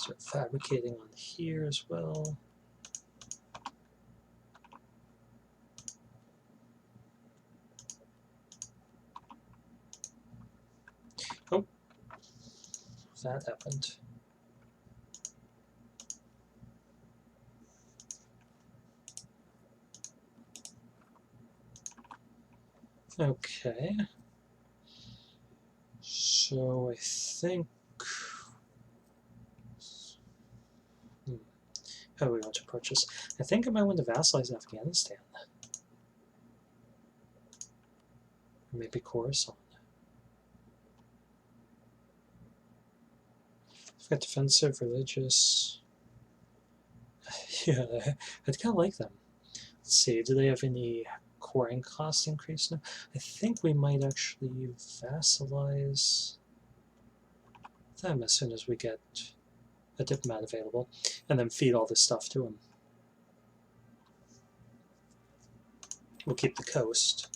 Start fabricating on here as well. Oh, that happened. Okay. So I think... How do we want to approach this? I think I might want to vassalize Afghanistan. Or maybe Khorasan. I've got defensive, religious... Yeah, I'd kind of like them. Let's see, do they have any coring cost increase now? I think we might actually vassalize them as soon as we get a diplomat available, and then feed all this stuff to them. We'll keep the coast.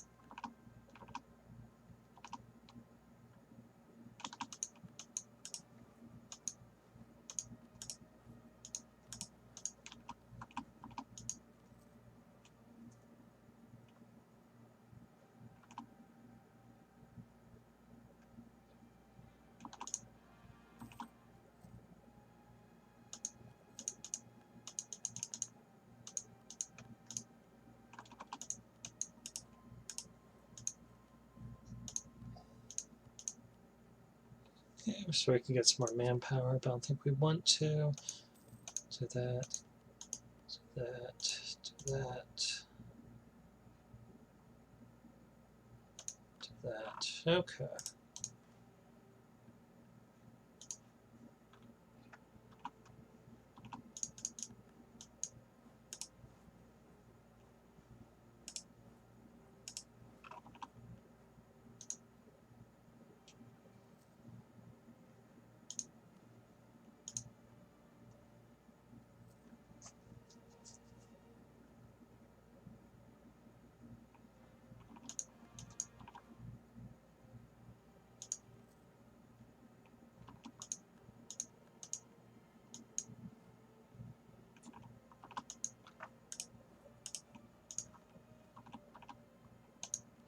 So we can get some more manpower, but I don't think we want to. Do that, do that, do that, do that. Okay.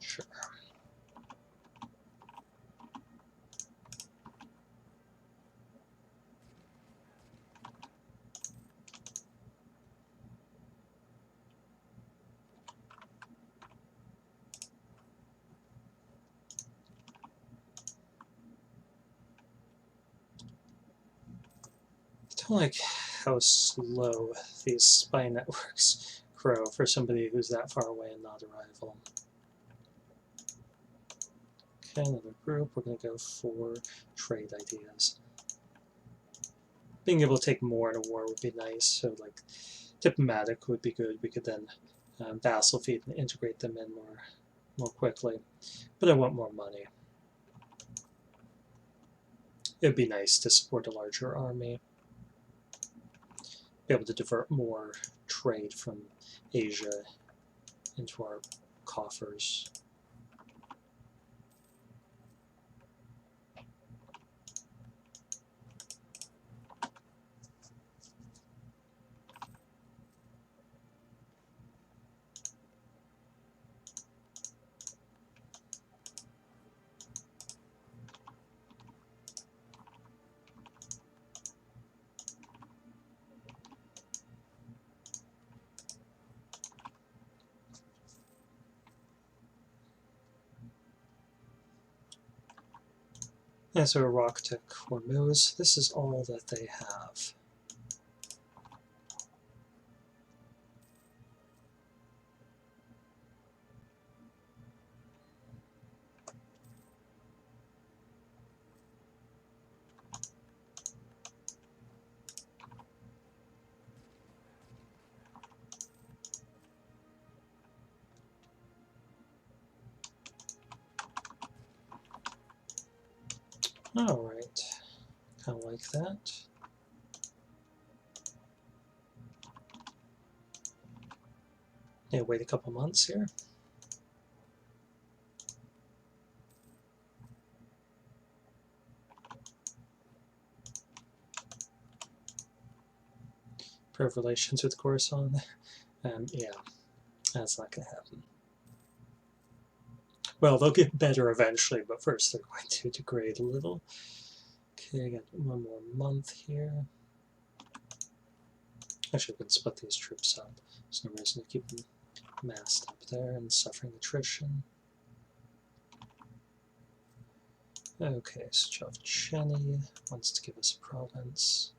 Sure. I don't like how slow these spy networks grow for somebody who's that far away and not a rival. Okay, another group. We're going to go for trade ideas. Being able to take more in a war would be nice. So, like, diplomatic would be good. We could then vassal feed and integrate them in more quickly. But I want more money. It would be nice to support a larger army. Be able to divert more trade from Asia into our coffers. And so Iraq to Hormuz, this is all that they have. Alright, kind of like that. Yeah, wait a couple months here. to have relations with Coruscant. Yeah, that's not going to happen. Well, they'll get better eventually, but first they're going to degrade a little. Okay, I got one more month here. Actually, we can split these troops up. There's no reason to keep them massed up there and suffering attrition. Okay, so Chov Cheney wants to give us a province.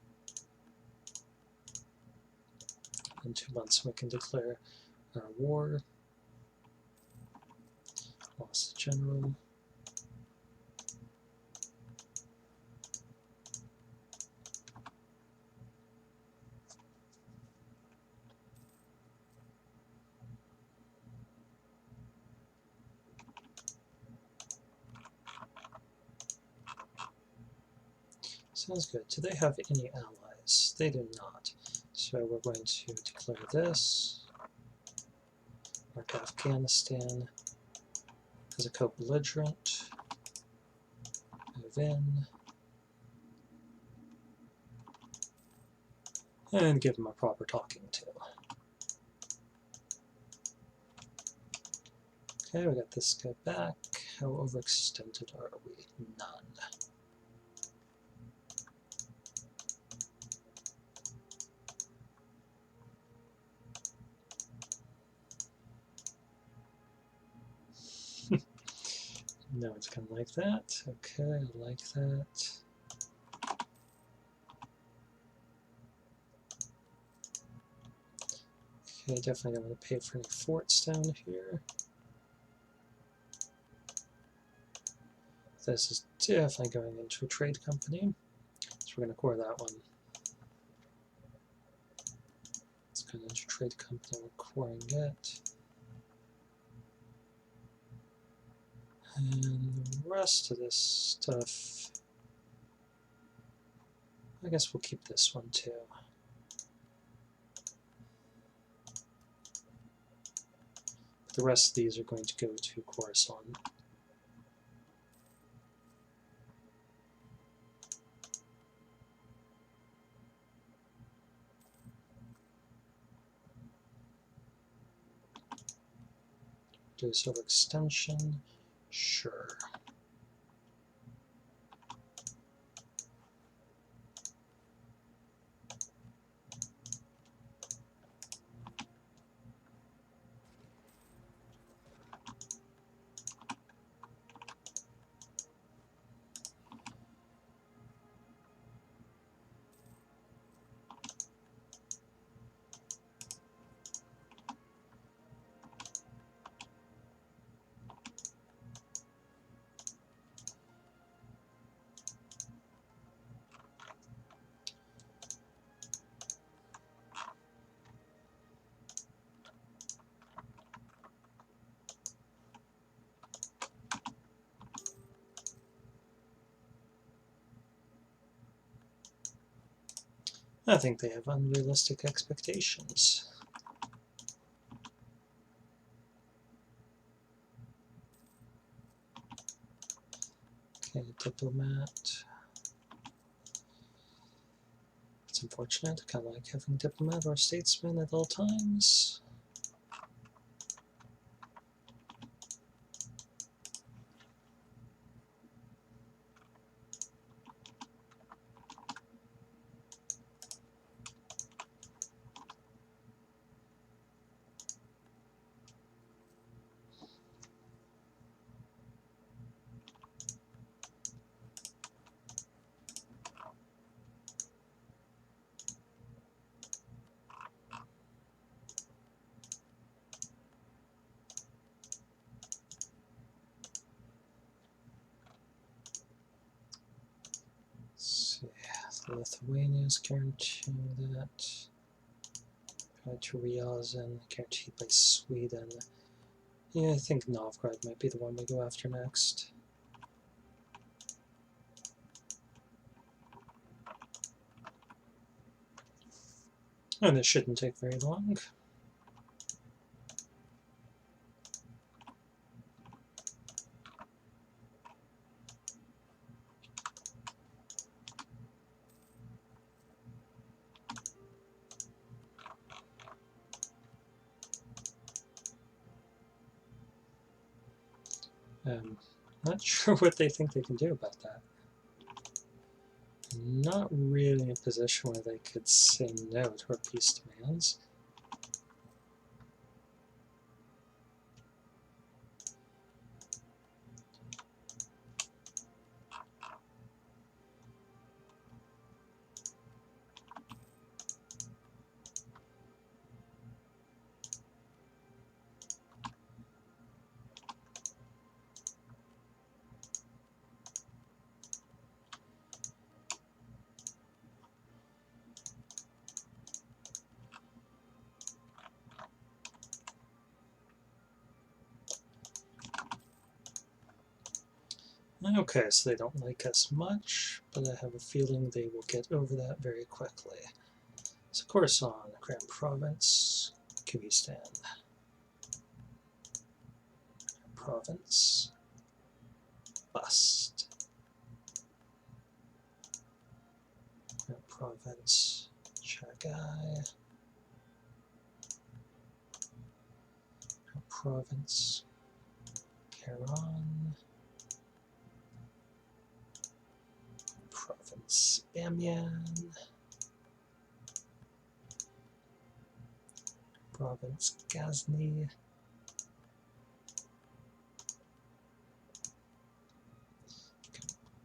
In 2 months we can declare our war. Lost the general. Sounds good. Do they have any allies? They do not. So we're going to declare this. Mark Afghanistan as a co-belligerent. Move in. And give them a proper talking to. Okay, we got this guy back. How overextended are we? None. No, it's kind of like that. Okay, I like that. Okay, definitely don't want to pay for any forts down here. This is definitely going into a trade company. So we're going to core that one. It's going into a trade company, we're coring it. And the rest of this stuff, I guess we'll keep this one too. The rest of these are going to go to Coruscant. Do this overextension? Sure. I think they have unrealistic expectations. Okay, diplomat. It's unfortunate. I kind of like having diplomat or statesman at all times. Lithuania's guaranteeing that. To Ryazan, guaranteed by Sweden. Yeah, I think Novgorod might be the one we go after next. And this shouldn't take very long. Not sure what they think they can do about that. Not really in a position where they could say no to our peace demands. Okay, so they don't like us much, but I have a feeling they will get over that very quickly. So Khorasan, Grand Province, Kyrgyzstan. Province, bust. Grand Province, Chagai. Grand Province, Karen. Province, Bamyan. Province, Ghazni.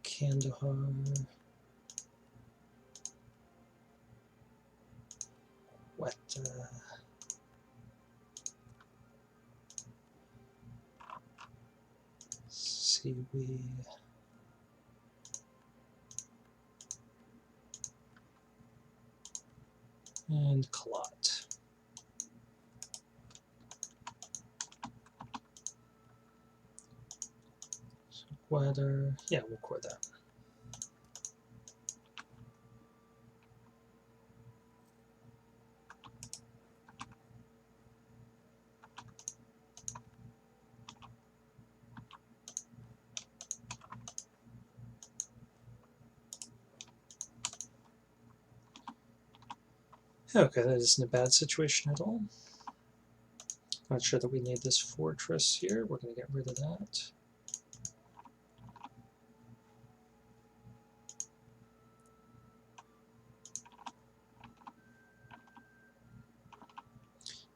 Kandahar. Quetta. Siwi. And Kalat. So Weather, yeah, we'll core that. Okay, that isn't a bad situation at all. Not sure that we need this fortress here. We're going to get rid of that.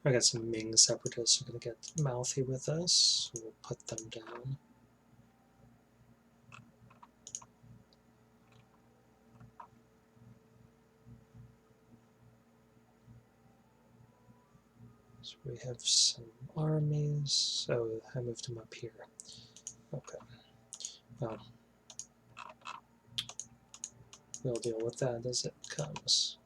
I got some Ming separatists who are going to get mouthy with us, so we'll put them down. So we have some armies. Oh, I moved them up here. Okay. Well, we'll deal with that as it comes.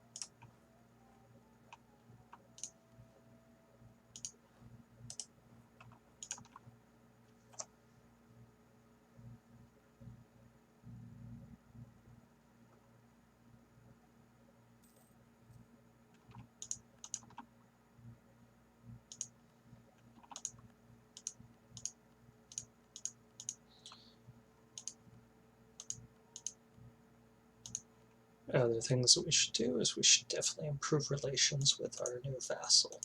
Other things that we should do is we should definitely improve relations with our new vassal.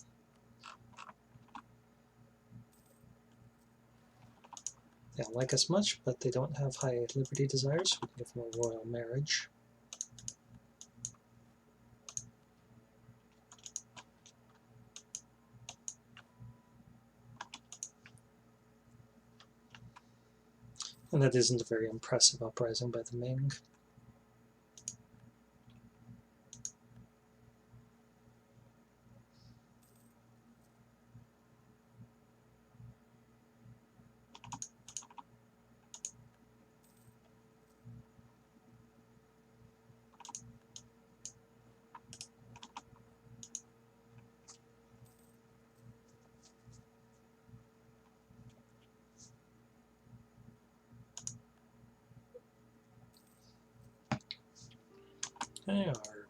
They don't like us much, but they don't have high liberty desires, so we can give them a royal marriage. And that isn't a very impressive uprising by the Ming. Okay, our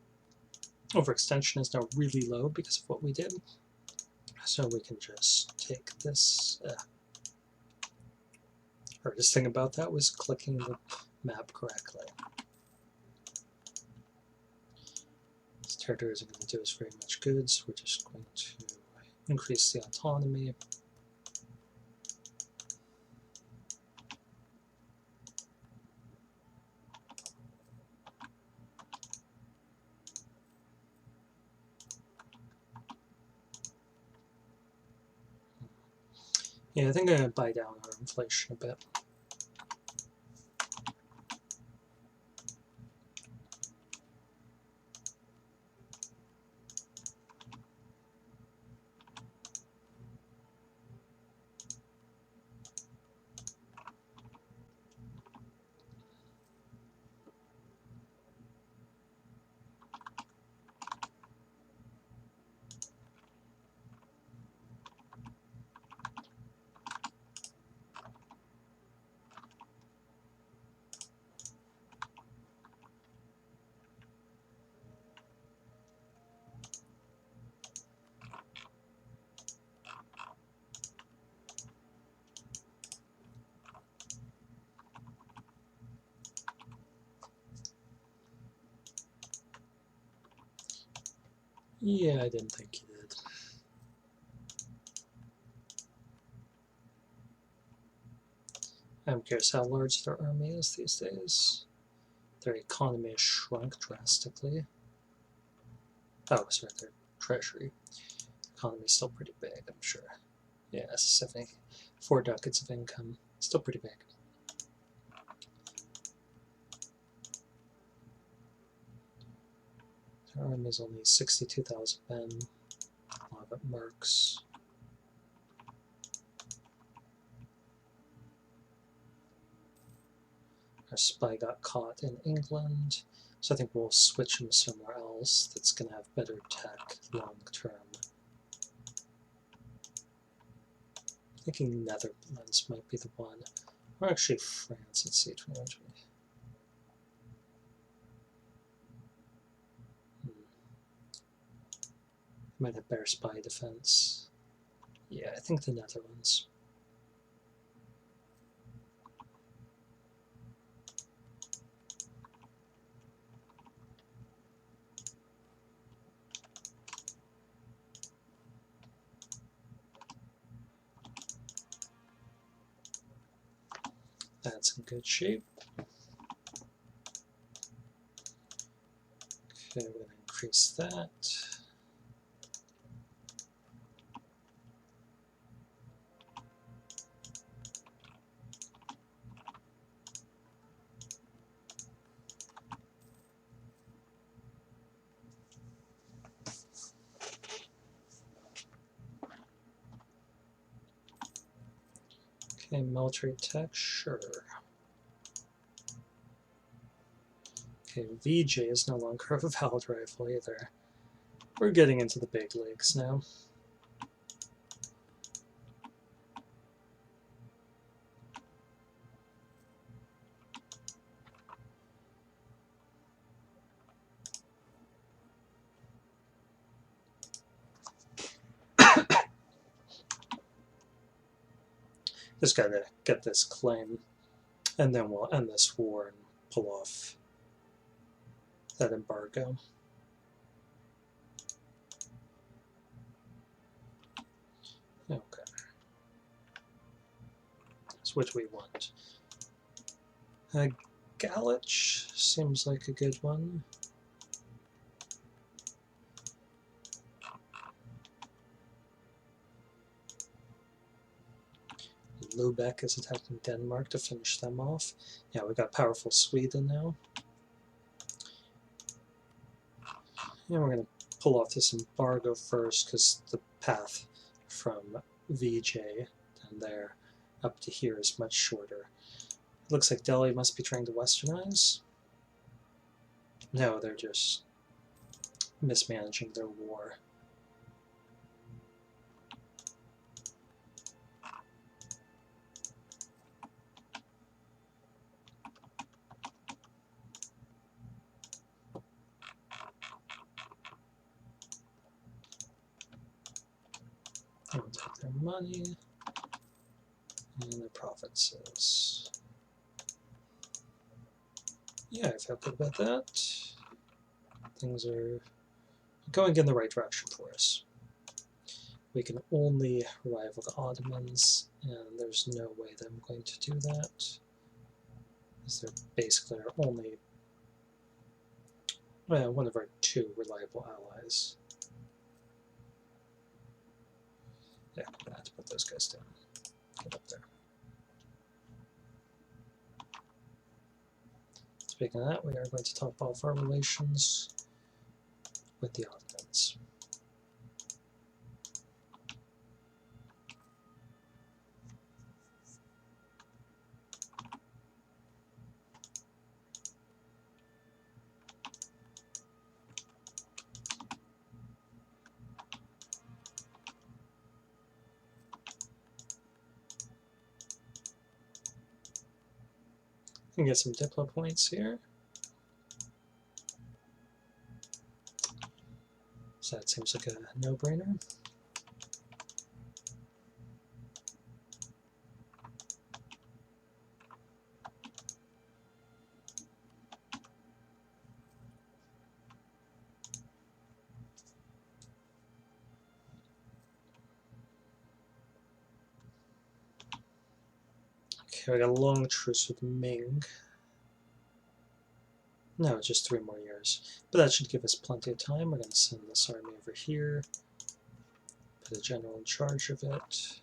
overextension is now really low because of what we did. So we can just take this. Hardest thing about that was clicking the map correctly. These territories are going to do us very much good, so we're just going to increase the autonomy. Yeah, I think I'm going to buy down our inflation a bit. Yeah, I didn't think you did. I'm curious how large their army is these days. Their economy has shrunk drastically. Oh, sorry, their treasury. Economy is still pretty big, I'm sure. Yeah, 4 ducats of income. Still pretty big. Their army is only 62,000 men. A lot of it mercs. Our spy got caught in England, so I think we'll switch him somewhere else that's going to have better tech long term. I'm thinking Netherlands might be the one. Or actually France, let's see, 2120. Might have better spy defense. Yeah, I think the Netherlands. That's in good shape. Okay, we're going to increase that. Okay, military tech, sure. Okay, VJ is no longer a valid rifle either. We're getting into the big leagues now. Just gotta get this claim, and then we'll end this war and pull off that embargo. Okay. So which we want. Galich seems like a good one. Lubeck is attacking Denmark to finish them off. Yeah, we got powerful Sweden now. And we're going to pull off this embargo first because the path from VJ down there up to here is much shorter. It looks like Delhi must be trying to westernize. No, they're just mismanaging their war. We'll take their money and their provinces. Yeah, I feel good about that. Things are going in the right direction for us. We can only rival the Ottomans, and there's no way that I'm going to do that. Because they're basically our only, well, one of our 2 reliable allies. Yeah, I'm going to have to put those guys down. Get up there. Speaking of that, we are going to top off our relations with the Ottomans. Can get some Diplo points here. So that seems like a no-brainer. Okay, we got a long truce with Ming. No, just 3 more years. But that should give us plenty of time. We're going to send this army over here. Put a general in charge of it.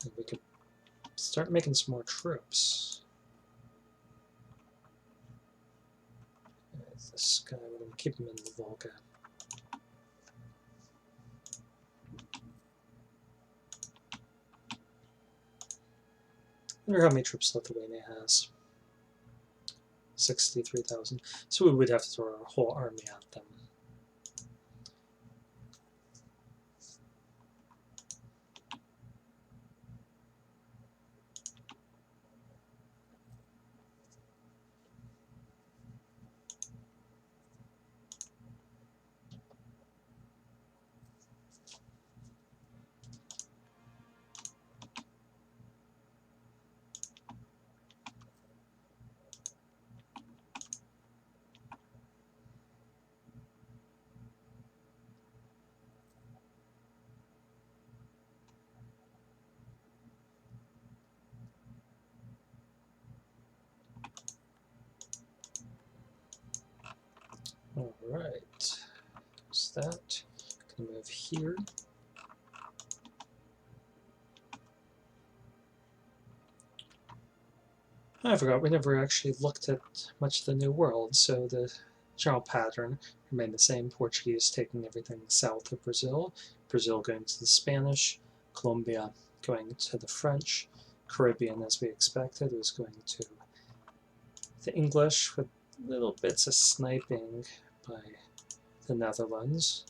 And we could start making some more troops. This guy, we're going to keep him in the Volga. I wonder how many troops Lithuania has. 63,000. So we would have to throw our whole army at them. Alright, there's that. Gonna move here. I forgot, we never actually looked at much of the New World, so the general pattern remained the same. Portuguese taking everything south of Brazil, Brazil going to the Spanish, Colombia going to the French, Caribbean, as we expected, was going to the English, with little bits of sniping by the Netherlands.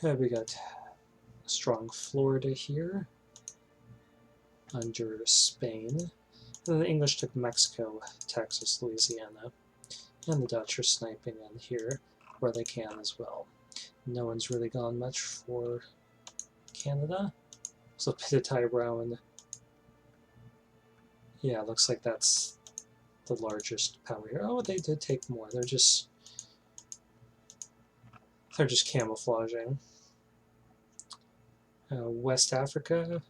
We got strong Florida here under Spain. And the English took Mexico, Texas, Louisiana, and the Dutch are sniping in here where they can as well. No one's really gone much for Canada. So put a Tyrone. Yeah, looks like that's the largest power here. Oh, they did take more. They're just camouflaging. West Africa,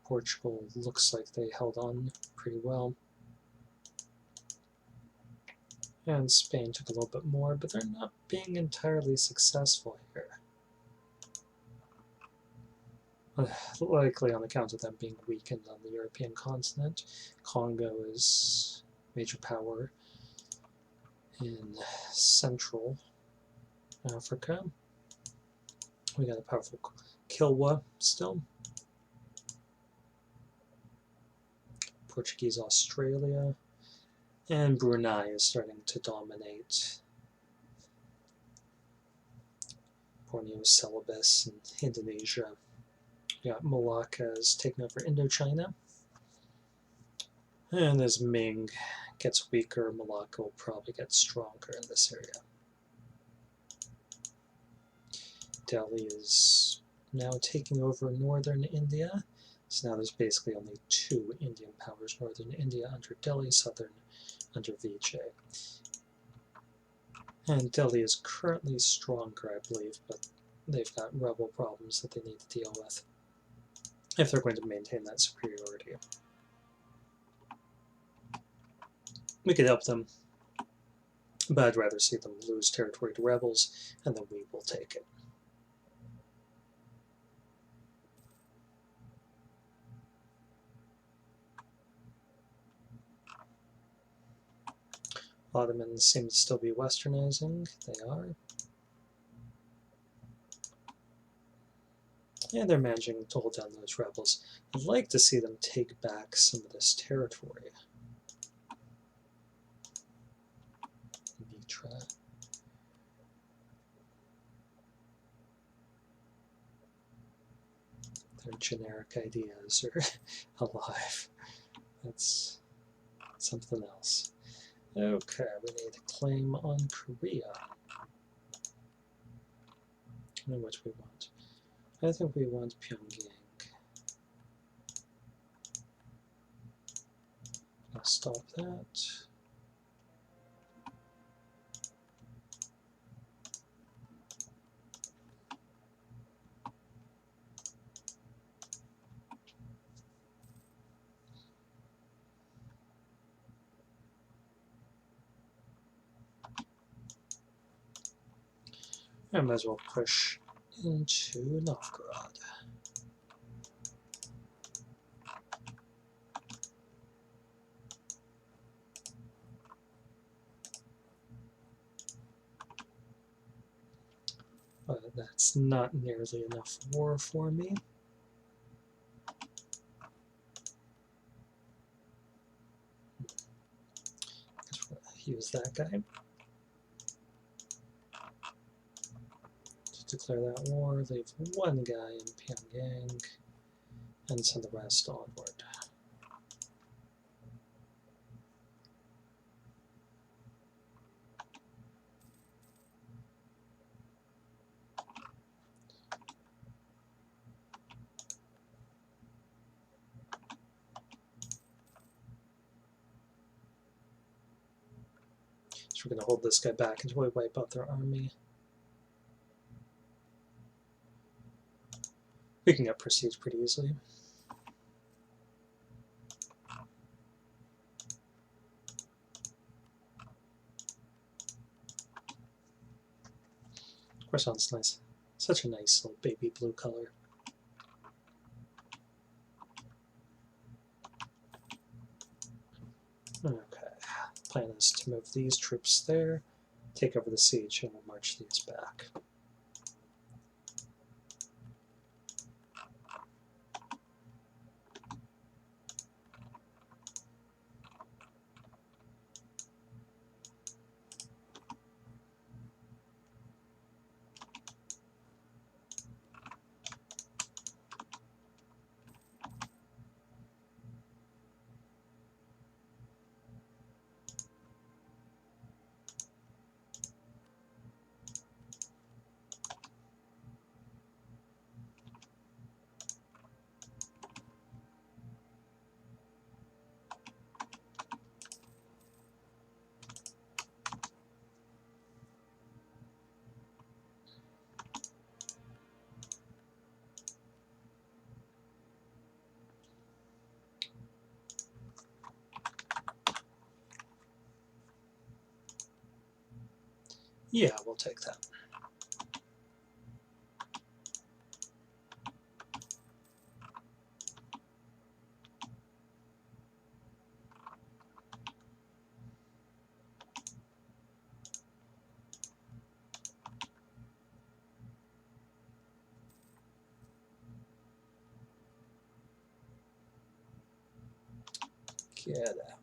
Portugal looks like they held on pretty well. And Spain took a little bit more, but they're not being entirely successful here. Likely on account of them being weakened on the European continent. Congo is major power in Central Africa. We got a powerful Kilwa still. Portuguese Australia. And Brunei is starting to dominate. Borneo, Celebes, and Indonesia. We got Malacca's taking over Indochina. And as Ming gets weaker, Malacca will probably get stronger in this area. Delhi is now taking over northern India. So now there's basically only 2 Indian powers, northern India under Delhi, southern under Vijay. And Delhi is currently stronger, I believe, but they've got rebel problems that they need to deal with if they're going to maintain that superiority. We could help them, but I'd rather see them lose territory to rebels, and then we will take it. Ottomans seem to still be westernizing. They are. And they're managing to hold down those rebels. I'd like to see them take back some of this territory. Mitra. Their generic ideas are alive. That's something else. Okay, we need a claim on Korea. I know what we want. I think we want Pyongyang. I'll stop that. I might as well push into Novgorod. But that's not nearly enough war for me. Use that guy to declare that war, leave one guy in Pyongyang, and send the rest onward. So we're going to hold this guy back until we wipe out their army. We can get prestige pretty easily. Croissant's nice. Such a nice little baby blue color. Okay. Plan is to move these troops there, take over the siege, and we'll march these back. Yeah, we'll take that. Get out.